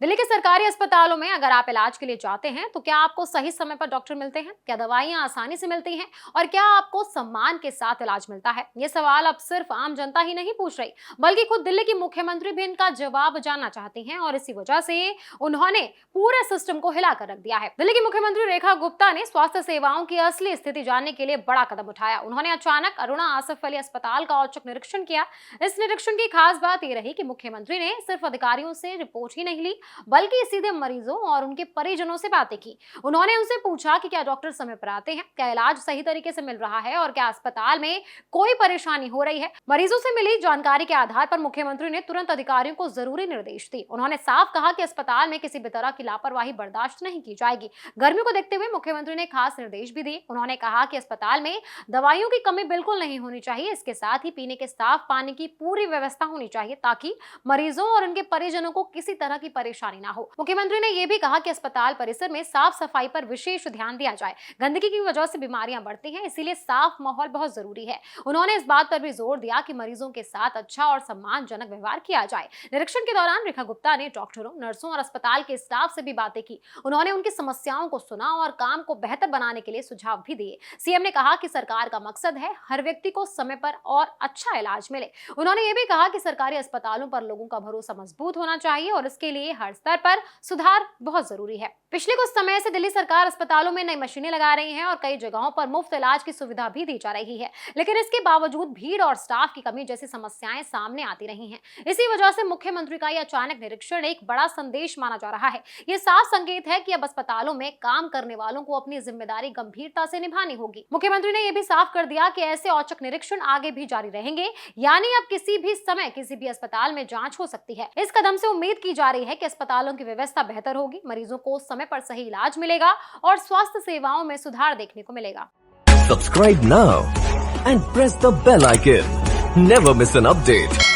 दिल्ली के सरकारी अस्पतालों में अगर आप इलाज के लिए जाते हैं तो क्या आपको सही समय पर डॉक्टर मिलते हैं, क्या दवाइयां आसानी से मिलती हैं और क्या आपको सम्मान के साथ इलाज मिलता है? ये सवाल अब सिर्फ आम जनता ही नहीं पूछ रही, बल्कि खुद दिल्ली की मुख्यमंत्री भी इनका जवाब जानना चाहती हैं और इसी वजह से उन्होंने पूरे सिस्टम को हिलाकर रख दिया है। दिल्ली की मुख्यमंत्री रेखा गुप्ता ने स्वास्थ्य सेवाओं की असली स्थिति जानने के लिए बड़ा कदम उठाया। उन्होंने अचानक अरुणा आसफ अली अस्पताल का औचक निरीक्षण किया। इस निरीक्षण की खास बात यह रही कि मुख्यमंत्री ने सिर्फ अधिकारियों से रिपोर्ट ही नहीं ली, बल्कि सीधे मरीजों और उनके परिजनों से बातें की। उन्होंने उनसे पूछा कि क्या डॉक्टर समय पर आते हैं, क्या इलाज सही तरीके से मिल रहा है और क्या अस्पताल में कोई परेशानी हो रही है। मरीजों से मिली जानकारी के आधार पर मुख्यमंत्री ने तुरंत अधिकारियों को जरूरी निर्देश दिए। उन्होंने साफ कहा कि अस्पताल में किसी भी तरह की लापरवाही बर्दाश्त नहीं की जाएगी। गर्मी को देखते हुए मुख्यमंत्री ने खास निर्देश भी दिए। उन्होंने कहा कि अस्पताल में दवाइयों की कमी बिल्कुल नहीं होनी चाहिए, इसके साथ ही पीने के साफ पानी की पूरी व्यवस्था होनी चाहिए ताकि मरीजों और उनके परिजनों को किसी तरह की परेशानी ना हो। मुख्यमंत्री ने यह भी कहा कि अस्पताल परिसर में साफ सफाई पर विशेष ध्यान दिया जाए। गंदगी की वजह से बीमारियां बढ़ती हैं, इसीलिए साफ माहौल बहुत जरूरी है। उन्होंने इस बात पर भी जोर दिया कि मरीजों के साथ अच्छा और सम्मानजनक व्यवहार किया जाए। निरीक्षण के दौरान रेखा गुप्ता ने डॉक्टरों, नर्सों और अस्पताल के स्टाफ से भी बातें की। उन्होंने उनकी समस्याओं को सुना और काम को बेहतर बनाने के लिए सुझाव भी दिए। सीएम ने कहा कि सरकार का मकसद है हर व्यक्ति को समय पर और अच्छा इलाज मिले। उन्होंने ये भी कहा कि सरकारी अस्पतालों पर लोगों का भरोसा मजबूत होना चाहिए और इसके लिए हर स्तर पर सुधार बहुत जरूरी है। पिछले कुछ समय से दिल्ली सरकार अस्पतालों में नई मशीनें लगा रही है और कई जगहों पर मुफ्त इलाज की सुविधा भी दी जा रही है, लेकिन इसके बावजूद भीड़ और स्टाफ की कमी जैसी समस्याएं सामने आती रही हैं। इसी वजह से मुख्यमंत्री का यह अचानक निरीक्षण एक बड़ा संदेश माना जा रहा है। ये साफ संकेत है कि अब अस्पतालों में काम करने वालों को अपनी जिम्मेदारी गंभीरता से निभानी होगी। मुख्यमंत्री ने यह भी साफ कर दिया कि ऐसे औचक निरीक्षण आगे भी जारी रहेंगे, यानी अब किसी भी समय किसी भी अस्पताल में जांच हो सकती है। इस कदम से उम्मीद की जा रही है कि अस्पतालों की व्यवस्था बेहतर होगी, मरीजों को समय पर सही इलाज मिलेगा और स्वास्थ्य सेवाओं में सुधार देखने को मिलेगा। Subscribe now and press the bell icon. Never miss an update.